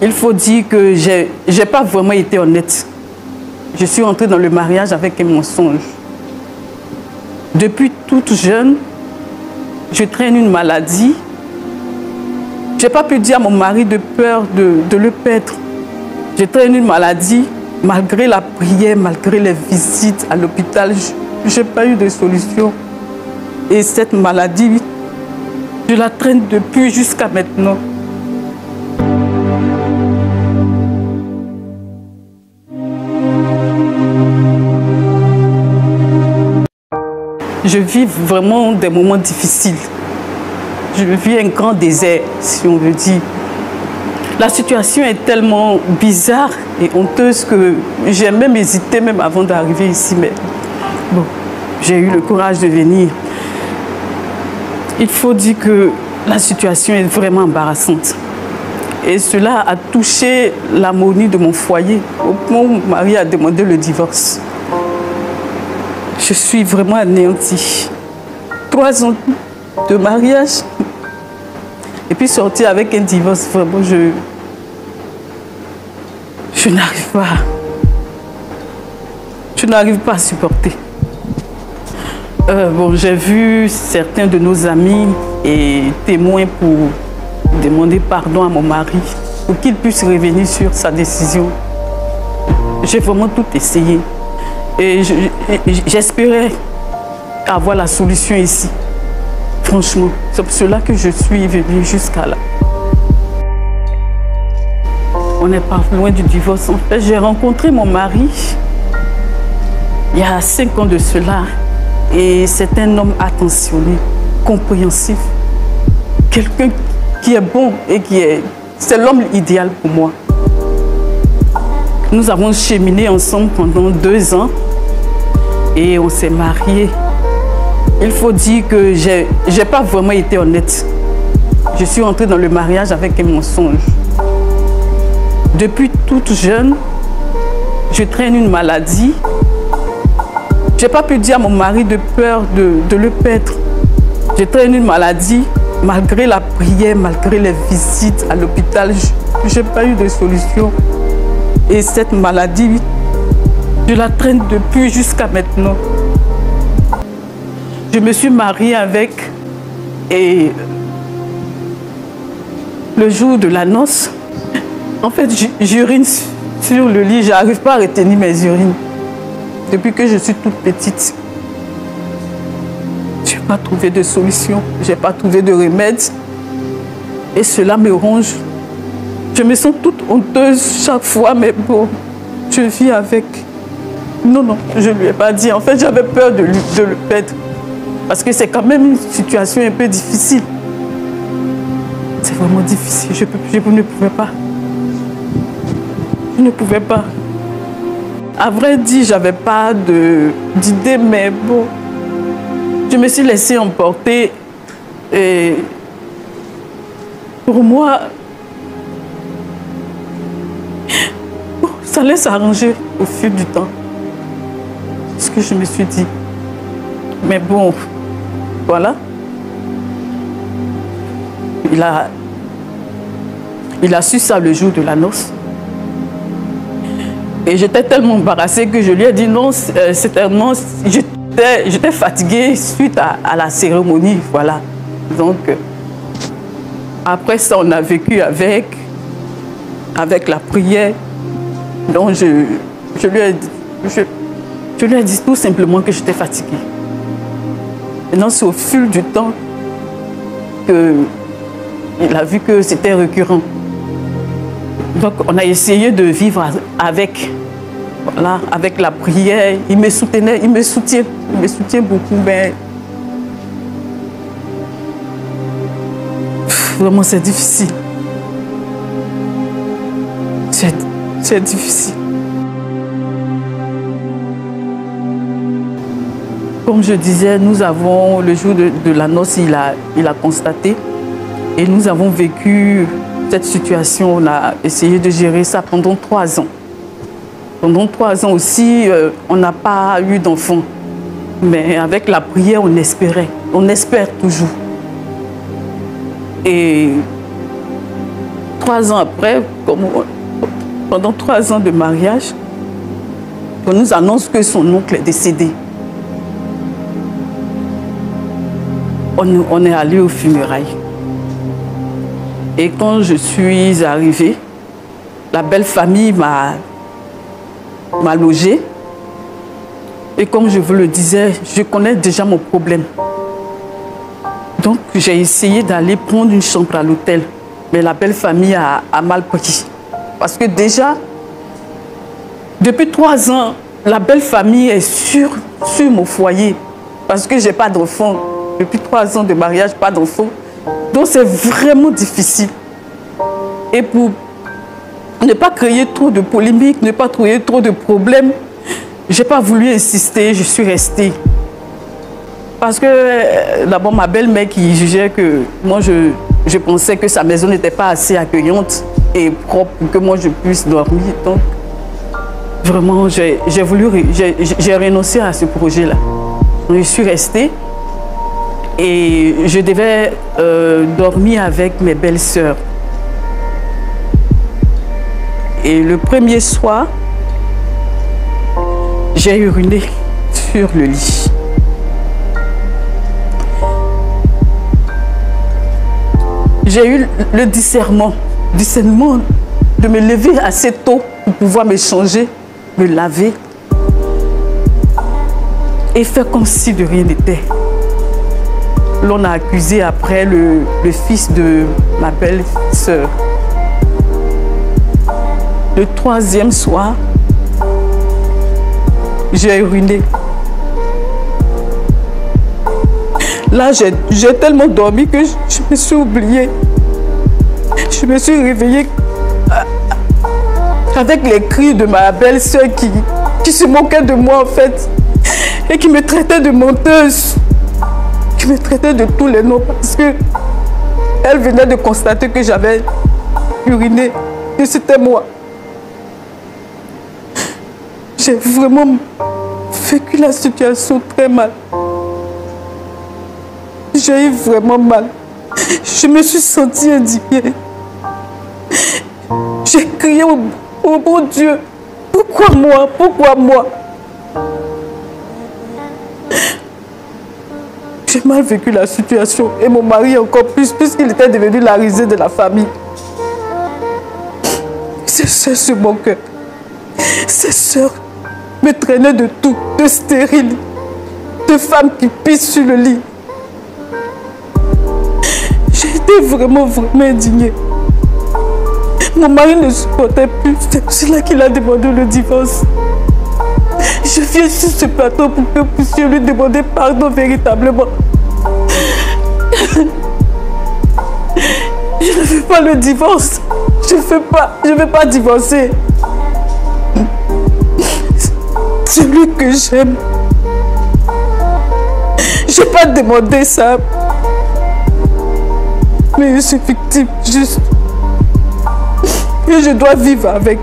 Il faut dire que j'ai pas vraiment été honnête. Je suis entrée dans le mariage avec un mensonge. Depuis toute jeune, je traîne une maladie. Je n'ai pas pu dire à mon mari de peur de le perdre. Je traîne une maladie, malgré la prière, malgré les visites à l'hôpital, je n'ai pas eu de solution. Et cette maladie, je la traîne depuis jusqu'à maintenant. Je vis vraiment des moments difficiles. Je vis un grand désert, si on veut dire. La situation est tellement bizarre et honteuse que j'ai même hésité, même avant d'arriver ici. Mais bon, j'ai eu le courage de venir. Il faut dire que la situation est vraiment embarrassante. Et cela a touché l'harmonie de mon foyer, au point où mon mari a demandé le divorce. Je suis vraiment anéantie. 3 ans de mariage. Et puis sortir avec un divorce, vraiment, je n'arrive pas. Je n'arrive pas à supporter. Bon, j'ai vu certains de nos amis et témoins pour demander pardon à mon mari, pour qu'il puisse revenir sur sa décision. J'ai vraiment tout essayé. Et j'espérais avoir la solution ici. Franchement, c'est pour cela que je suis venue jusqu'à là. On n'est pas loin du divorce. En fait, j'ai rencontré mon mari il y a 5 ans de cela. Et c'est un homme attentionné, compréhensif. Quelqu'un qui est bon et c'est l'homme idéal pour moi. Nous avons cheminé ensemble pendant 2 ans et on s'est mariés. Il faut dire que j'ai pas vraiment été honnête. Je suis entrée dans le mariage avec un mensonge. Depuis toute jeune, je traîne une maladie. Je n'ai pas pu dire à mon mari de peur de le perdre. Je traîne une maladie, malgré la prière, malgré les visites à l'hôpital, je n'ai pas eu de solution. Et cette maladie, je la traîne depuis jusqu'à maintenant. Je me suis mariée avec et le jour de la noce, en fait, j'urine sur le lit, je n'arrive pas à retenir mes urines. Depuis que je suis toute petite, je n'ai pas trouvé de solution, je n'ai pas trouvé de remède. Et cela me ronge. Je me sens toute honteuse chaque fois, mais bon, je vis avec. Non, je ne lui ai pas dit. En fait, j'avais peur de le perdre. Parce que c'est quand même une situation un peu difficile. C'est vraiment difficile. Je ne pouvais pas. Je ne pouvais pas. À vrai dire, je n'avais pas d'idée, mais bon, je me suis laissée emporter. Et pour moi, ça allait s'arranger au fil du temps. C'est ce que je me suis dit. Mais bon, voilà. Il a su ça le jour de la noce. Et j'étais tellement embarrassée que je lui ai dit non, certainement, j'étais fatiguée suite à la cérémonie, voilà. Donc, après ça, on a vécu avec la prière. Donc, je lui ai dit tout simplement que j'étais fatiguée. Maintenant, c'est au fil du temps qu'il a vu que c'était récurrent. Donc, on a essayé de vivre avec, voilà, avec la prière. Il me soutenait, il me soutient beaucoup, mais vraiment, c'est difficile. C'est difficile. Comme je disais, nous avons, le jour de la noce, il a constaté et nous avons vécu cette situation. On a essayé de gérer ça pendant 3 ans. Pendant 3 ans aussi, on n'a pas eu d'enfant. Mais avec la prière, on espérait. On espère toujours. Et 3 ans après, pendant 3 ans de mariage, on nous annonce que son oncle est décédé. On est allé aux funérailles. Et quand je suis arrivée, la belle famille m'a logée. Et comme je vous le disais, je connais déjà mon problème. Donc j'ai essayé d'aller prendre une chambre à l'hôtel. Mais la belle famille a mal pris. Parce que déjà, depuis 3 ans, la belle famille est sur mon foyer. Parce que je n'ai pas d'enfant. Depuis 3 ans de mariage, pas d'enfant. Donc c'est vraiment difficile. Et pour ne pas créer trop de polémiques, ne pas créer trop de problèmes, je n'ai pas voulu insister, je suis restée. Parce que d'abord ma belle-mère qui jugeait que moi je pensais que sa maison n'était pas assez accueillante et propre pour que moi je puisse dormir. Donc vraiment j'ai renoncé à ce projet-là. Je suis restée et je devais dormir avec mes belles-sœurs. Et le premier soir, j'ai uriné sur le lit. J'ai eu le discernement de me lever assez tôt pour pouvoir me changer, me laver et faire comme si de rien n'était. L'on a accusé après le fils de ma belle-sœur. Le 3e soir, j'ai uriné. Là, j'ai tellement dormi que je me suis oubliée. Je me suis réveillée avec les cris de ma belle-sœur qui se moquait de moi en fait et qui me traitait de menteuse, qui me traitait de tous les noms parce que elle venait de constater que j'avais uriné, que c'était moi. J'ai vraiment vécu la situation très mal. J'ai eu vraiment mal. Je me suis sentie indignée. J'ai crié au bon Dieu, pourquoi moi? Pourquoi moi? J'ai mal vécu la situation et mon mari encore plus puisqu'il était devenu la risée de la famille. Ses soeurs se moquaient. Ses soeurs me traînaient de tout, de stérile, de femmes qui pissent sur le lit. J'ai été vraiment indignée. Mon mari ne supportait plus, c'est pour cela qu'il a demandé le divorce. Je viens sur ce plateau pour que vous puissiez lui demander pardon véritablement. Je ne veux pas le divorce. Je ne veux pas divorcer. Celui que j'aime. Je n'ai pas demandé ça. Mais je suis victime, juste. Et je dois vivre avec.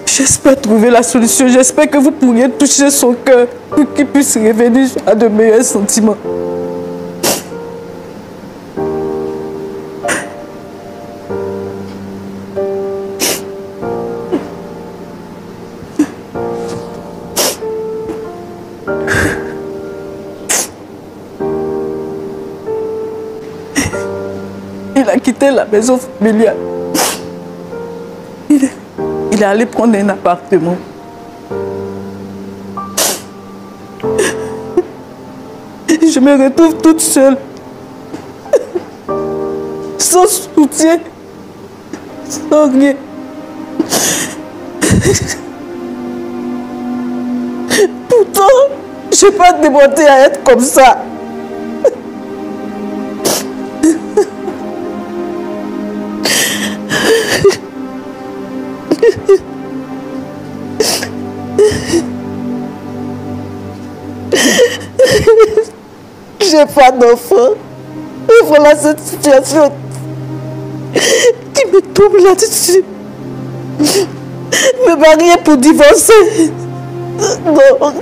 J'espère trouver la solution. J'espère que vous pourriez toucher son cœur pour qu'il puisse revenir à de meilleurs sentiments. Il a quitté la maison familiale. Il est allé prendre un appartement. Je me retrouve toute seule. Sans soutien. Sans rien. Pourtant, je n'ai pas demandé à être comme ça. J'ai pas d'enfant. Et voilà cette situation qui me tombe là-dessus. Me marier pour divorcer. Non.